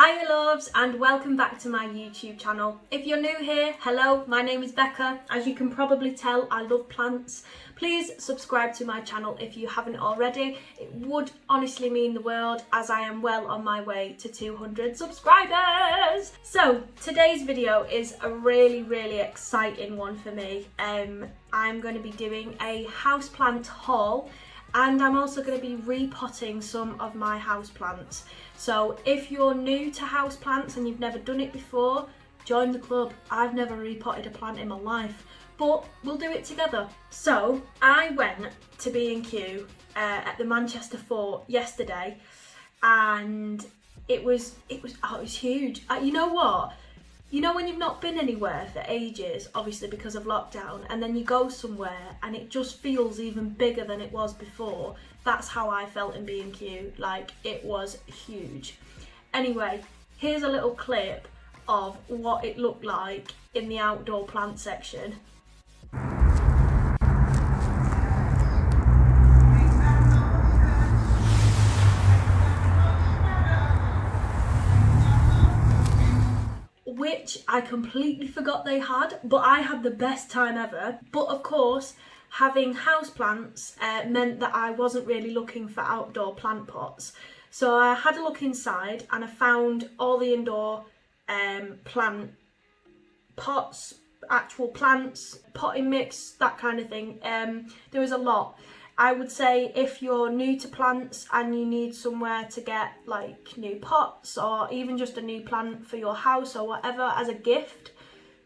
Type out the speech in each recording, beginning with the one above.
Hiya loves and welcome back to my YouTube channel. If you're new here, hello, my name is Becca. As you can probably tell, I love plants. Please subscribe to my channel if you haven't already. It would honestly mean the world as I am well on my way to 200 subscribers. So today's video is a really exciting one for me. I'm going to be doing a houseplant haul. And I'm also going to be repotting some of my houseplants. So if you're new to houseplants and you've never done it before, join the club. I've never repotted a plant in my life, but we'll do it together. So I went to B&Q at the Manchester Fort yesterday, and it was huge. You know what? You know when you've not been anywhere for ages, obviously because of lockdown, and then you go somewhere and it just feels even bigger than it was before? That's how I felt in B&Q, like it was huge. Anyway, here's a little clip of what it looked like in the outdoor plant section. Which I completely forgot they had, but I had the best time ever. But of course, having houseplants meant that I wasn't really looking for outdoor plant pots. So I had a look inside and I found all the indoor plant pots, actual plants, potting mix, that kind of thing. There was a lot. I would say if you're new to plants and you need somewhere to get like new pots or even just a new plant for your house or whatever as a gift,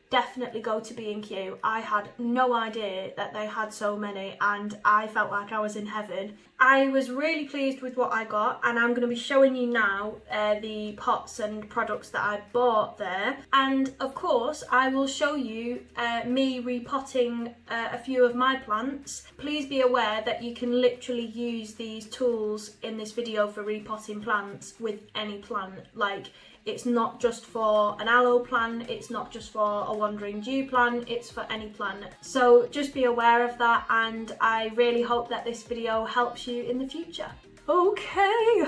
definitely go to B&Q. I had no idea that they had so many and I felt like I was in heaven. I was really pleased with what I got, and I'm going to be showing you now the pots and products that I bought there. And of course I will show you me repotting a few of my plants. Please be aware that you can literally use these tools in this video for repotting plants with any plant. Like, it's not just for an aloe plant, it's not just for a wandering Jew plant, it's for any plant. So just be aware of that, and I really hope that this video helps you in the future. Okay,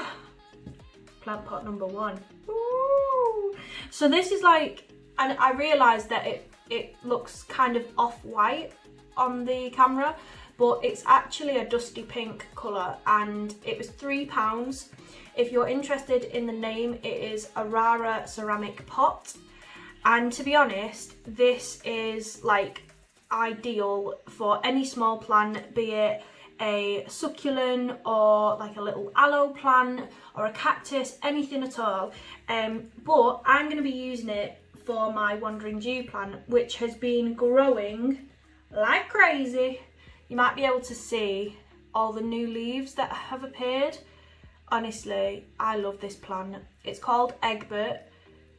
plant pot number one. Ooh. So this is like, and I realised that it looks kind of off-white on the camera, but it's actually a dusty pink colour, and it was £3. If you're interested in the name, it is a Rara ceramic pot, and to be honest, this is like ideal for any small plant, be it a succulent or like a little aloe plant or a cactus, anything at all. But I'm going to be using it for my wandering Jew plant, which has been growing like crazy. You might be able to see all the new leaves that have appeared. Honestly, I love this plant. It's called Egbert.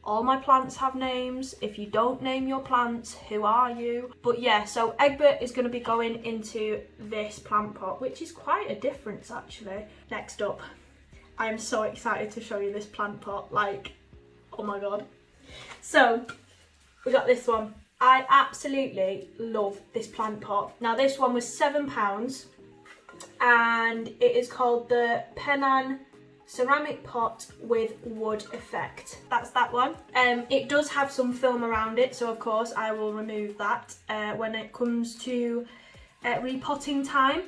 All my plants have names. If you don't name your plants, who are you? But yeah, so Egbert is going to be going into this plant pot, which is quite a difference actually. Next up, I am so excited to show you this plant pot. Like, oh my god. So, we got this one. I absolutely love this plant pot. Now this one was £7 and it is called the Pennan ceramic pot with wood effect. That's that one. It does have some film around it, so of course I will remove that when it comes to repotting time.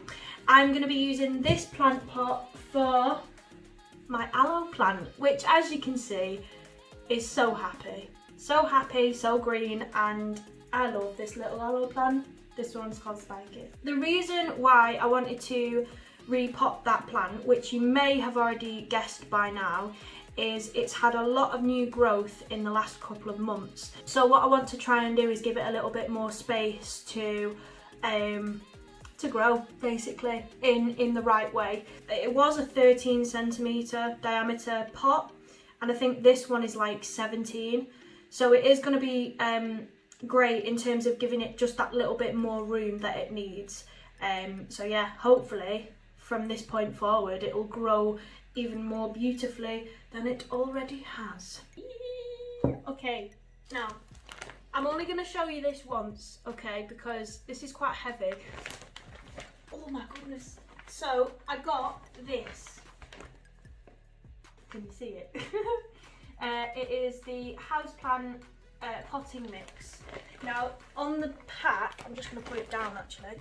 I'm going to be using this plant pot for my aloe plant, which as you can see is so happy. So happy, so green, and I love this little aloe plant. This one's called Spiky. The reason why I wanted to repot that plant, which you may have already guessed by now, is it's had a lot of new growth in the last couple of months. So what I want to try and do is give it a little bit more space to grow, basically, in the right way. It was a 13cm diameter pot, and I think this one is like 17. So it is going to be great in terms of giving it just that little bit more room that it needs. So yeah, hopefully from this point forward it will grow even more beautifully than it already has. Okay, now I'm only going to show you this once, okay, because this is quite heavy. Oh my goodness. So I got this. Can you see it? It is the Houseplant potting mix. Now on the pack, I'm just going to put it down actually.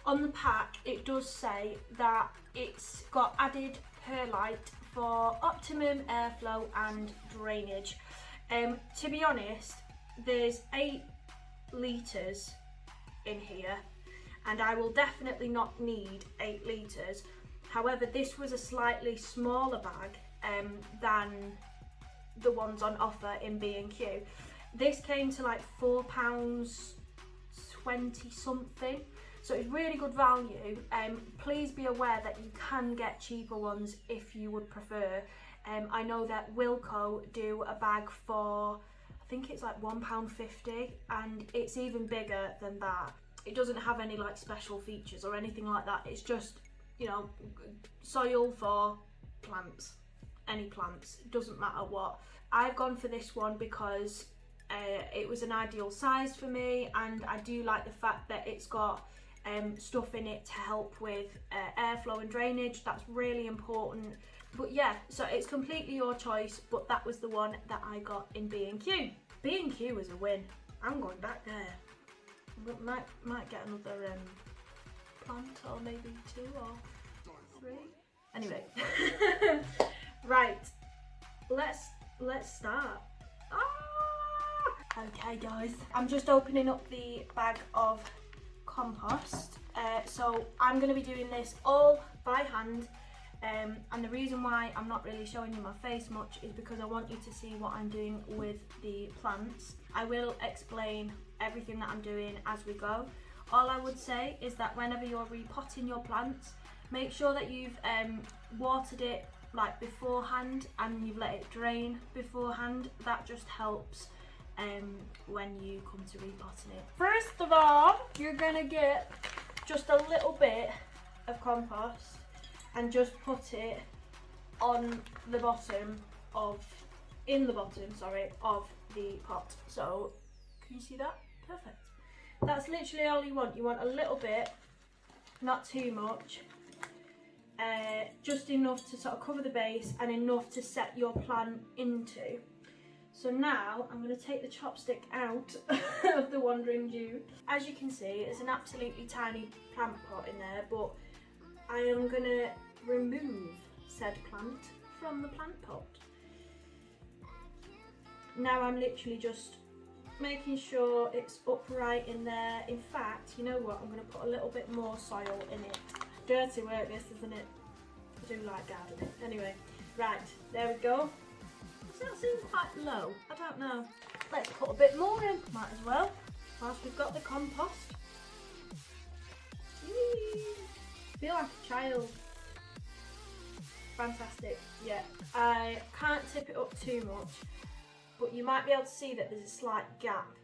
On the pack it does say that it's got added perlite for optimum airflow and drainage. To be honest, there's 8 litres in here and I will definitely not need 8 litres. However, this was a slightly smaller bag than the ones on offer in B&Q. This came to like £4.20 something, so it's really good value. Please be aware that you can get cheaper ones if you would prefer. I know that Wilko do a bag for, I think it's like £1.50, and it's even bigger than that. It doesn't have any like special features or anything like that. It's just, you know, soil for plants, any plants, it doesn't matter what. I've gone for this one because it was an ideal size for me, and I do like the fact that it's got stuff in it to help with airflow and drainage. That's really important. But yeah, so it's completely your choice, but that was the one that I got in B&Q. B&Q was a win. I'm going back there. Might get another plant, or maybe 2 or 3. Anyway, right, let's start. Okay guys, I'm just opening up the bag of compost. So I'm going to be doing this all by hand, and the reason why I'm not really showing you my face much is because I want you to see what I'm doing with the plants. I will explain everything that I'm doing as we go. All I would say is that whenever you're repotting your plants, make sure that you've watered it like beforehand and you've let it drain beforehand. That just helps when you come to repotting it. First of all, you're gonna get just a little bit of compost and just put it on the bottom of, of the pot. So can you see that? Perfect. That's literally all you want. You want a little bit, not too much, just enough to sort of cover the base and enough to set your plant into. So now I'm going to take the chopstick out of the Wandering Jew. As you can see, it's an absolutely tiny plant pot in there, but I am going to remove said plant from the plant pot. Now I'm literally just making sure it's upright in there. In fact, you know what, I'm going to put a little bit more soil in it. Dirty work this, isn't it? I do like gardening. Anyway, right, there we go. Does that seem quite low? I don't know. Let's put a bit more in, might as well, whilst we've got the compost. Whee! Feel like a child. Fantastic. Yeah, I can't tip it up too much, but you might be able to see that there's a slight gap.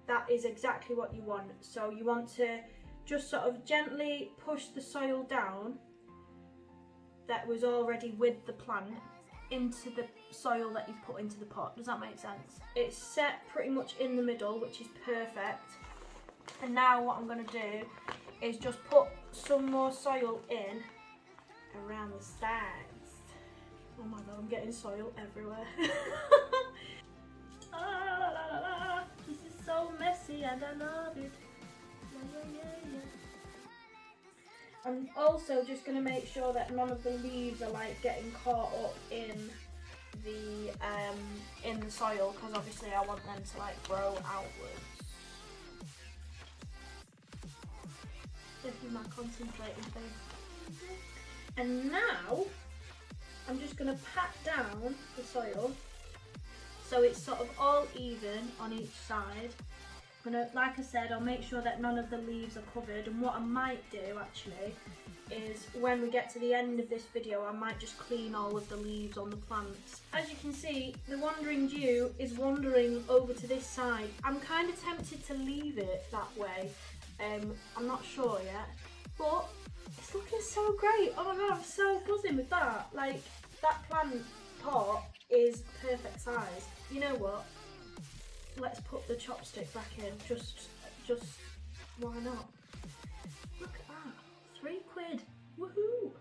That is exactly what you want. So you want to just sort of gently push the soil down that was already with the plant into the soil that you've put into the pot. Does that make sense? It's set pretty much in the middle, which is perfect. And now what I'm going to do is just put some more soil in around the sides. Oh my god, I'm getting soil everywhere. This is so messy and I love it. Yeah. I'm also just going to make sure that none of the leaves are like getting caught up in the soil, because obviously I want them to like grow outwards. This is my concentrating thing. And now I'm just going to pat down the soil so it's sort of all even on each side. I'm gonna, like I said, I'll make sure that none of the leaves are covered, and what I might do actually is when we get to the end of this video I might just clean all of the leaves on the plants. As you can see, the Wandering Jew is wandering over to this side. I'm kind of tempted to leave it that way. I'm not sure yet, but it's looking so great. Oh my god, I'm so buzzing with that. Like, that plant pot is perfect size. You know what? Let's put the chopstick back in, just why not? Look at that, £3, woohoo!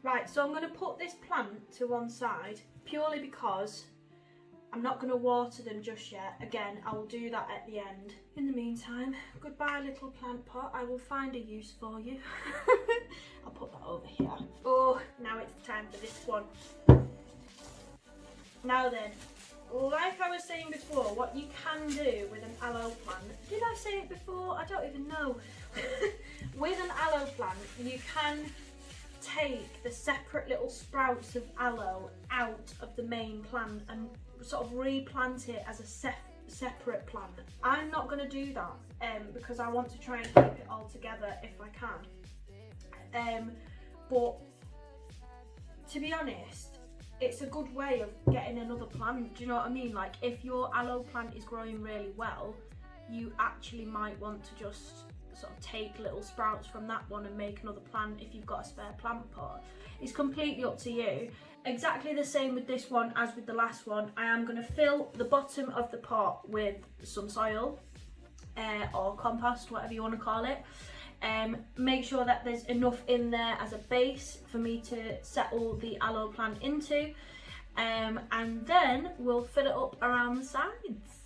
Right, so I'm going to put this plant to one side purely because I'm not going to water them just yet. Again, I will do that at the end. In the meantime, goodbye little plant pot. I will find a use for you. I'll put that over here. Oh, now it's time for this one. Now then, like I was saying before, what you can do with an aloe plant, did I say it before? I don't even know. With an aloe plant, you can take the separate little sprouts of aloe out of the main plant and sort of replant it as a separate plant. I'm not going to do that because I want to try and keep it all together if I can. But to be honest, it's a good way of getting another plant. Do you know what I mean? Like, if your aloe plant is growing really well, you actually might want to just sort of take little sprouts from that one and make another plant if you've got a spare plant pot. It's completely up to you. Exactly the same with this one as with the last one. I am going to fill the bottom of the pot with some soil or compost, whatever you want to call it. Make sure that there's enough in there as a base for me to settle the aloe plant into, and then we'll fill it up around the sides.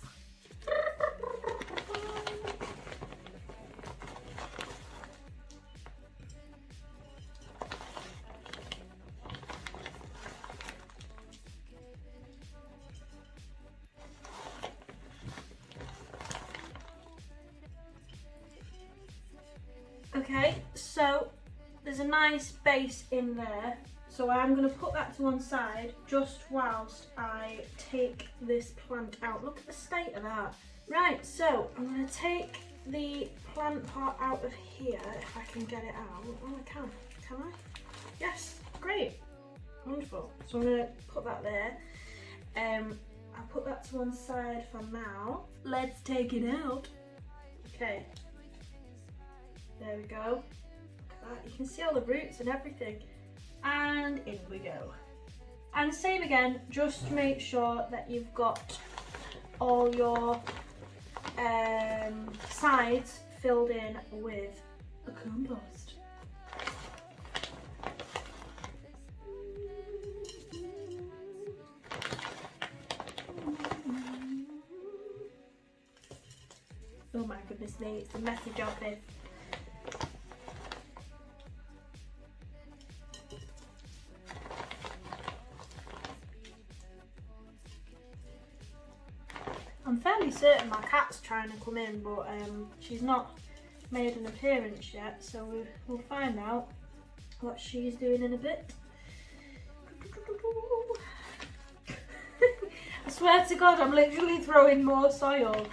Okay, so there's a nice base in there, so I'm going to put that to one side just whilst I take this plant out. Look at the state of that. Right, so I'm going to take the plant pot out of here, if I can get it out. Oh, I can I? Yes, great, wonderful. So I'm going to put that there. I'll put that to one side for now. Let's take it out. Okay. There we go. Look at that. You can see all the roots and everything. And in we go. And same again, just make sure that you've got all your sides filled in with the compost. Oh my goodness me, it's a messy job this. I'm fairly certain my cat's trying to come in, but she's not made an appearance yet, so we'll find out what she's doing in a bit. I swear to God, I'm literally throwing more soil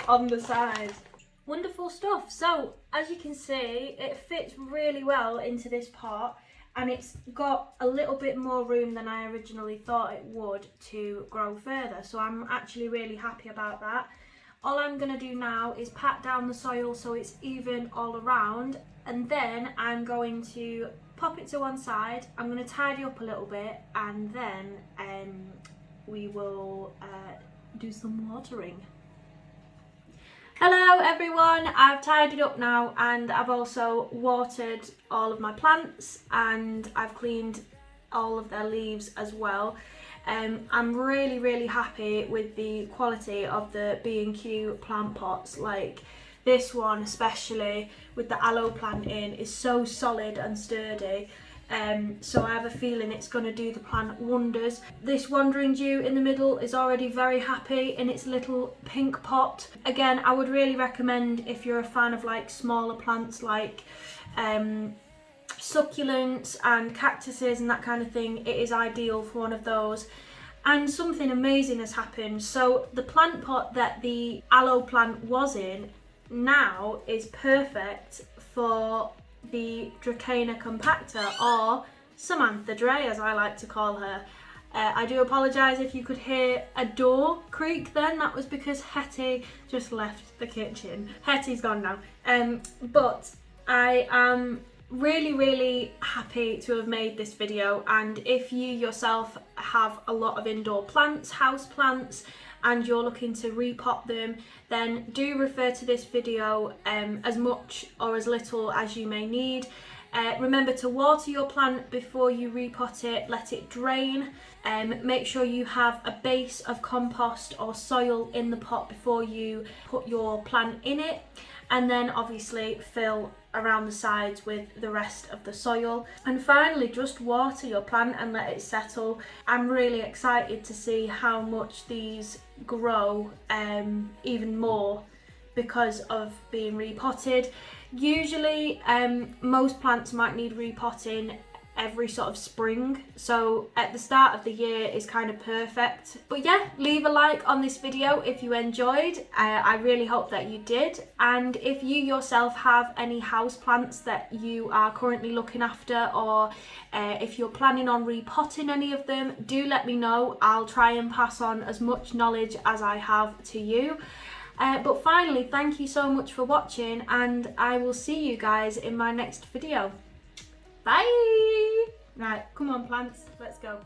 on the sides. Wonderful stuff. So, as you can see, it fits really well into this pot, and it's got a little bit more room than I originally thought it would to grow further, so I'm actually really happy about that. All I'm going to do now is pat down the soil so it's even all around, and then I'm going to pop it to one side. I'm going to tidy up a little bit, and then we will do some watering. Hello everyone, I've tidied up now, and I've also watered all of my plants, and I've cleaned all of their leaves as well. I'm really happy with the quality of the B&Q plant pots. Like this one especially with the aloe plant in is so solid and sturdy. So I have a feeling it's going to do the plant wonders. This wandering Jew in the middle is already very happy in its little pink pot. Again, I would really recommend, if you're a fan of like smaller plants like succulents and cactuses and that kind of thing, it is ideal for one of those. And something amazing has happened. So the plant pot that the aloe plant was in now is perfect for the Dracaena compacta, or Samantha Dre as I like to call her. I do apologise if you could hear a door creak then. That was because Hetty just left the kitchen. Hetty's gone now. But I am really happy to have made this video, and if you yourself have a lot of indoor plants, house plants, and you're looking to repot them, then do refer to this video as much or as little as you may need. Remember to water your plant before you repot it, let it drain. Make sure you have a base of compost or soil in the pot before you put your plant in it, and then obviously fill around the sides with the rest of the soil. And finally, just water your plant and let it settle. I'm really excited to see how much these grow even more because of being repotted. Usually most plants might need repotting every sort of spring, so at the start of the year is kind of perfect. But yeah, leave a like on this video if you enjoyed. I really hope that you did, and if you yourself have any house plants that you are currently looking after, or if you're planning on repotting any of them, do let me know. I'll try and pass on as much knowledge as I have to you. But finally, thank you so much for watching, and I will see you guys in my next video. Bye! Right, come on plants, let's go.